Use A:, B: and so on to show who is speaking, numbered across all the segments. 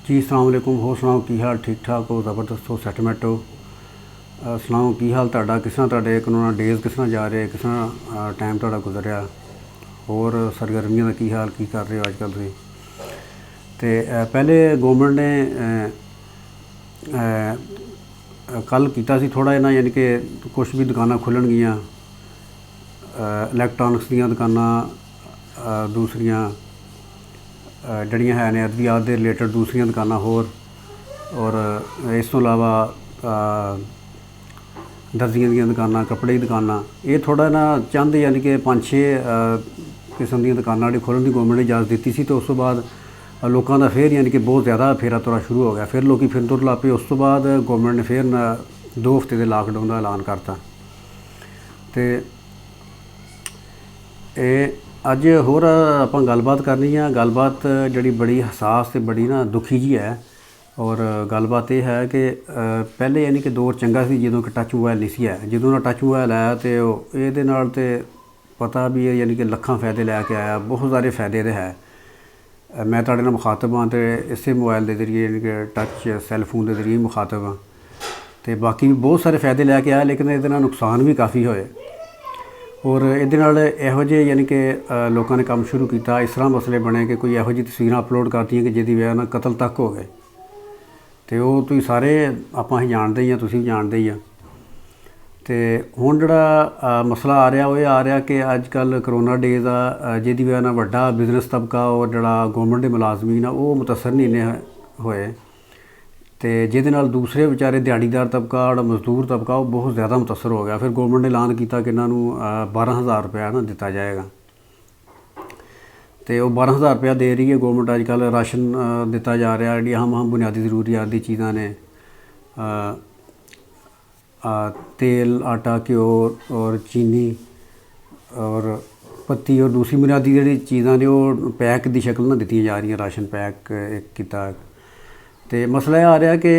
A: जी अस्सलाम वालेकुम। हो सुनाओ की हाल? ठीक ठाक हो? ज़बरदस्त हो? सैटलमेंट हो? सुनाओ की हाल तुहाडा? किस तरह तुहाडे कोरोना डेज़ किस तरह जा रहे? किस तरह टाइम तुहाडा गुजरिया? होर सरगर्मियां दा की हाल? की कर रहे हो अजकल तुसीं? ते पहले गौरमेंट ने कल कीता सी थोड़ा जिहा, यानी कि कुछ भी दुकानां खुल्लणगियां, इलैक्ट्रॉनिक्स दीयां दुकानां, दूसरियां जड़ियां है ने अद्वियात दे रिलेटेड दूसरियां दुकानां होर, और इस तो इलावा दर्जियां दीयां दुकानां, कपड़े दी दुकानां, ये थोड़ा ना चंद यानी कि 5-6 किस्म दी दुकानां जिहड़ी खोलण दी गौरमेंट ने इजाज़त दित्ती सी। तो उस तो बाद लोगों का फिर यानी कि बहुत ज़्यादा फेरा तोरा शुरू हो गया। फिर लोग फिरन तुर लग पे। उस तो बाद गौरमेंट ने फिर 2 हफ्ते के लाकडाउन का ऐलान करता। तो अज होर आपां गलबात करनी आ। गलबात जिहड़ी बड़ी हसास ते बड़ी ना दुखी जी है। और गलबात यह है कि पहले यानी कि दौर चंगा सी जदों कि टच मोबाइल नहीं सी है। जदों दा टच मोबाइल आया तो ये नाल ते पता भी है, यानी कि लखां फ़ायदे लैके आया। बहुत सारे फ़ायदे तो है। मैं तुहाडे नाल मुखातब हाँ, तो इसे मोबाइल के जरिए यानी कि टच सैलफोन के जरिए मुखातब हाँ। तो बाकी भी बहुत सारे फ़ायदे लैके आया, लेकिन ये नुकसान भी काफ़ी होए। और ये इहो जे यानी कि लोगों ने काम शुरू किया। इस तरह मसले बने कि कोई इहो जी तस्वीरां अपलोड करतियां कि जिहदी वजह नाल कतल तक हो गए। तो वो तुसीं सारे आपां जानते ही, तुसीं भी जानते ही। तो हुण जिहड़ा मसला आ रहा वो ये आ रहा कि अजकल करोना डेज़ आ, जिहदी वजह नाल वड्डा बिजनस तबका और जिहड़ा गौरमेंट के मुलाजमीन आ वो मुतासर नहीं इन्ने होए। तो जिहदे नाल दूसरे बेचारे दिहाड़ीदार तबका, जिहड़ा मजदूर तबका, वो बहुत ज़्यादा मुतासर हो गया। फिर गौरमेंट ने ऐलान किया कि इन्हों 12,000 रुपया ना दिता जाएगा। तो वो 12,000 रुपया दे रही है गौरमेंट। अजकल राशन दिता जा रहा, जी हम बुनियादी ज़रूरियात दी चीज़ां ने, तेल, आटा, घ्यो और चीनी और पत्ती और दूसरी बुनियादी जी चीज़ां ने वो पैक की शक्ल ना दी जा रही, राशन पैक किया। तो मसला यह आ रहा कि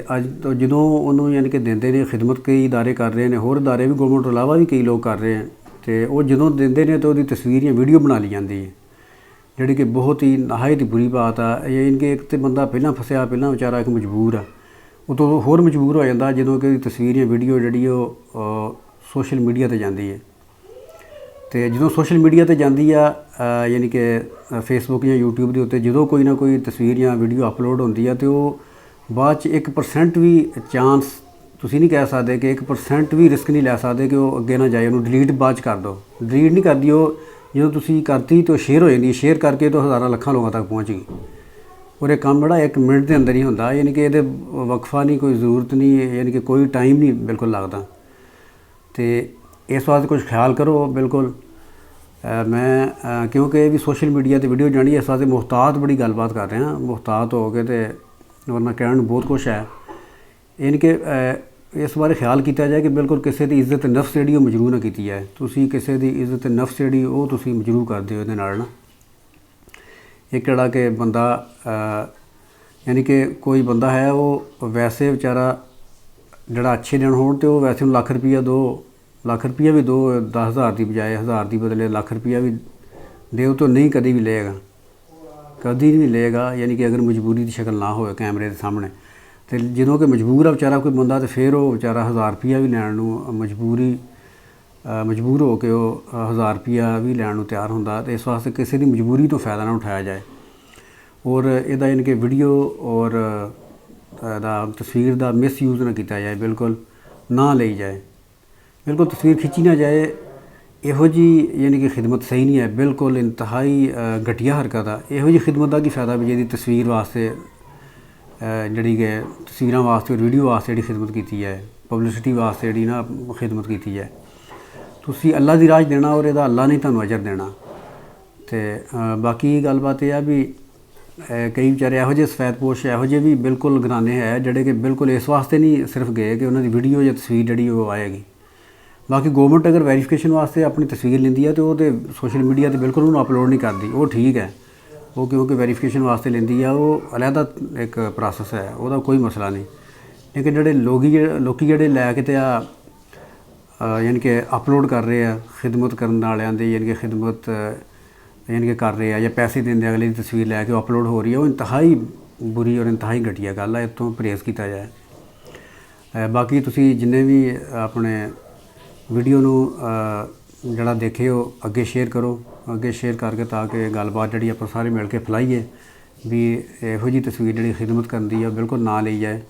A: अज तो जदों उन्होंने यानी कि देंदे ने, खिदमत कई इदारे कर रहे हैं, होर इदारे भी गौरमेंट तो इलावा भी कई लोग कर रहे हैं। तो वो जदों देंदे ने तो उसकी तस्वीर या वीडियो बना ली जाती है, जिहड़ी कि बहुत ही नहायत बुरी बात है। यानी कि एक तो बंदा पहलां फसिया, पहलां बेचारा एक मजबूर है, उतों होर मजबूर हो जाता जदों कि तस्वीर या वीडियो जिहड़ी सोशल मीडिया पर जाती है। तो जदों सोशल मीडिया पर जाती है, यानी कि फेसबुक या यूट्यूब के उत्ते जदों कोई ना कोई तस्वीर या वीडियो अपलोड होती है, तो बाद 1% भी चांस तुसीं नहीं कह सकते कि 1% भी रिस्क नहीं लै सकते कि वो अगे ना जाए। उन्होंने डिलीट बाद कर दो, डिलीट नहीं करती वो। जो तुसीं करती तो शेयर हो जाती, शेयर करके तो हज़ारां लखां लोगों तक पहुँच गई। और एक काम बड़ा 1 मिनट के अंदर ही होंदा, यानी कि ये वक्फा नहीं, कोई ज़रूरत नहीं, यानी कि कोई टाइम नहीं बिल्कुल लगता। तो इस वास्ते कुछ ख्याल करो बिल्कुल। मैं क्योंकि ये भी सोशल मीडिया पर वीडियो जानी, इस वास्ते मुहतात बड़ी गलबात कर रहे हैं, मुहतात हो गए। तो वरना कहने बहुत कुछ है, यानी कि इस बारे ख्याल किया जाए कि बिल्कुल किसी की इज्जत नफ्स जी मजरू ना की जाए। तुसीं किसी की इज्जत नफ्स जी वो तुसीं मजरू करते हो ना। एक जड़ा कि बंदा यानी कि कोई बंदा है वो वैसे बेचारा जड़ा अच्छे दिन हो तो वैसे लाख रुपया दो, लाख रुपया भी दो, 10,000 की बजाय 1,000 की बदले लाख रुपया भी दो, तो नहीं कभी भी लेगा, कभी नहीं लेगा। यानी कि अगर मजबूरी की शक्ल ना हो कैमरे के सामने, तो जदों कि मजबूर है बेचारा कोई बंदा, तो फिर वो बेचारा 1,000 रुपया भी लैन मजबूर हो के वो 1,000 रुपया भी लैन तैयार होंदा। तो इस वास्ते किसी की मजबूरी तो फ़ायदा ना उठाया जाए। और यदा यानी कि वीडियो और तस्वीर का मिसयूज़ ना किया जाए, बिल्कुल ना ली जाए, बिल्कुल तस्वीर खिंची ना जाए। इहो जी यानी कि खिदमत सही नहीं है, बिल्कुल इंतहाई घटिया हरकत है। इहो जी खिदमत का की फ़ायदा भी जी तस्वीर वास्ते, जी कि तस्वीर वास्ते और वीडियो वास्ते जी खिदमत की है, पब्लिसिटी वास्ते जी ना खिदमत की है। तुसीं अल्लाह दी राह देना और यदा अल्लाह नहीं तुहानूं अजर देना। तो बाकी गलबात यह है भी कई बेचारे इहो जे सफैदपोश इहो जे भी बिल्कुल घराने है जिहड़े कि बिल्कुल इस वास्ते नहीं सिर्फ गए कि उन्होंने वीडियो या तस्वीर जी वो आएगी। बाकी गौरमेंट अगर वेरीफिकेशन वास्ते अपनी तस्वीर लेंदी है तो वो सोशल मीडिया पर बिल्कुल उन्होंने अपलोड नहीं करती, वो ठीक है। वो क्योंकि वेरीफिकेशन वास्ते लेंदी है, वो अलहदा एक प्रोसैस है, वो कोई मसला नहीं। लेकिन जोड़े लोग जोड़े लैके तो यानी कि अपलोड कर रहे हैं खिदमत करने वालियां दी, यानी कि खिदमत यानी कि कर रहे हैं या पैसे देंगे अगले की तस्वीर लैके अपलोड हो रही है, वो इंतहाई ਬੁਰੀ ਔਰ ਇੰਤਹਾਈ ਘਟੀਆ ਗੱਲ ਹੈ। ਇੱਥੋਂ ਪਰਹੇਜ਼ ਕੀਤਾ ਜਾਏ। ਬਾਕੀ ਤੁਸੀਂ ਜਿੰਨੇ ਵੀ ਆਪਣੇ ਵੀਡੀਓ ਨੂੰ ਜਿਹੜਾ ਦੇਖੇ ਉਹ ਅੱਗੇ ਸ਼ੇਅਰ ਕਰੋ, ਅੱਗੇ ਸ਼ੇਅਰ ਕਰਕੇ ਤਾਂ ਕਿ ਗੱਲਬਾਤ ਜਿਹੜੀ ਆਪਾਂ ਸਾਰੇ ਮਿਲ ਕੇ ਫੈਲਾਈਏ ਵੀ ਇਹੋ ਜਿਹੀ ਤਸਵੀਰ ਜਿਹੜੀ ਖਿਦਮਤ ਕਰਨ ਦੀ ਆ ਬਿਲਕੁਲ ਨਾ ਲਈ ਜਾਏ,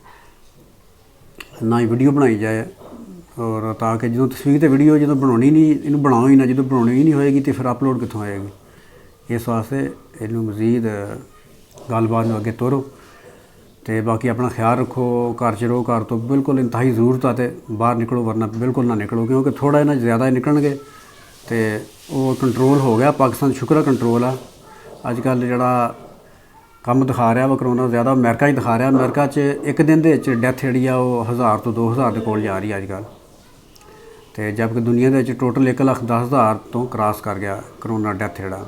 A: ਨਾ ਹੀ ਵੀਡੀਓ ਬਣਾਈ ਜਾਏ। ਔਰ ਤਾਂ ਕਿ ਜਦੋਂ ਤਸਵੀਰ ਤੇ ਵੀਡੀਓ ਜਦੋਂ ਬਣਾਉਣੀ ਨਹੀਂ, ਇਹਨੂੰ ਬਣਾਓ ਹੀ ਨਾ, ਜਦੋਂ ਬਣਾਉਣੀ ਹੀ ਨਹੀਂ ਹੋਏਗੀ ਤਾਂ ਫਿਰ ਅਪਲੋਡ ਕਿੱਥੋਂ ਹੋਏਗੀ। ਇਸ ਵਾਸਤੇ ਇਹਨੂੰ ਮਜ਼ੀਦ ਗੱਲਬਾਤ ਨੂੰ ਅੱਗੇ ਤੋਰੋ। ਅਤੇ ਬਾਕੀ ਆਪਣਾ ਖਿਆਲ ਰੱਖੋ, ਘਰ 'ਚ ਰਹੋ, ਘਰ ਤੋਂ ਬਿਲਕੁਲ ਇੰਤਹਾਈ ਜ਼ਰੂਰਤ ਆ ਅਤੇ ਬਾਹਰ ਨਿਕਲੋ, ਵਰਨਾ ਬਿਲਕੁਲ ਨਾ ਨਿਕਲੋ, ਕਿਉਂਕਿ ਥੋੜ੍ਹਾ ਇਹਨਾਂ ਜ਼ਿਆਦਾ ਹੀ ਨਿਕਲਣਗੇ ਅਤੇ ਉਹ ਕੰਟਰੋਲ ਹੋ ਗਿਆ। ਪਾਕਿਸਤਾਨ ਸ਼ੁਕਰ ਆ ਕੰਟਰੋਲ ਆ। ਅੱਜ ਕੱਲ੍ਹ ਜਿਹੜਾ ਕੰਮ ਦਿਖਾ ਰਿਹਾ ਵਾ ਕਰੋਨਾ ਜ਼ਿਆਦਾ ਅਮਰੀਕਾ 'ਚ ਦਿਖਾ ਰਿਹਾ। ਅਮਰੀਕਾ 'ਚ ਇੱਕ ਦਿਨ ਦੇ ਵਿੱਚ ਡੈਥ ਜਿਹੜੀ ਆ ਉਹ 1000 ਤੋਂ 2000 ਦੇ ਕੋਲ ਜਾ ਰਹੀ ਅੱਜ ਕੱਲ੍ਹ, ਅਤੇ ਜਦਕਿ ਦੁਨੀਆ ਦੇ ਵਿੱਚ ਟੋਟਲ 1,10,000 ਤੋਂ ਕਰਾਸ ਕਰ ਗਿਆ ਕਰੋਨਾ ਡੈਥ ਜਿਹੜਾ।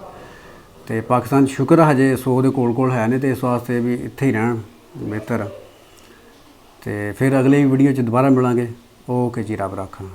A: ਅਤੇ ਪਾਕਿਸਤਾਨ ਸ਼ੁਕਰ ਆ ਹਜੇ 100 ਦੇ ਕੋਲ ਹੈ ਨੇ, ਅਤੇ ਇਸ ਵਾਸਤੇ ਵੀ ਇੱਥੇ ਹੀ ਰਹਿਣ ਬਿਹਤਰ। ਅਤੇ ਫਿਰ ਅਗਲੀ ਵੀਡੀਓ 'ਚ ਦੁਬਾਰਾ ਮਿਲਾਂਗੇ। ਓਕੇ ਜੀ, ਰੱਬ ਰਾਖਾ।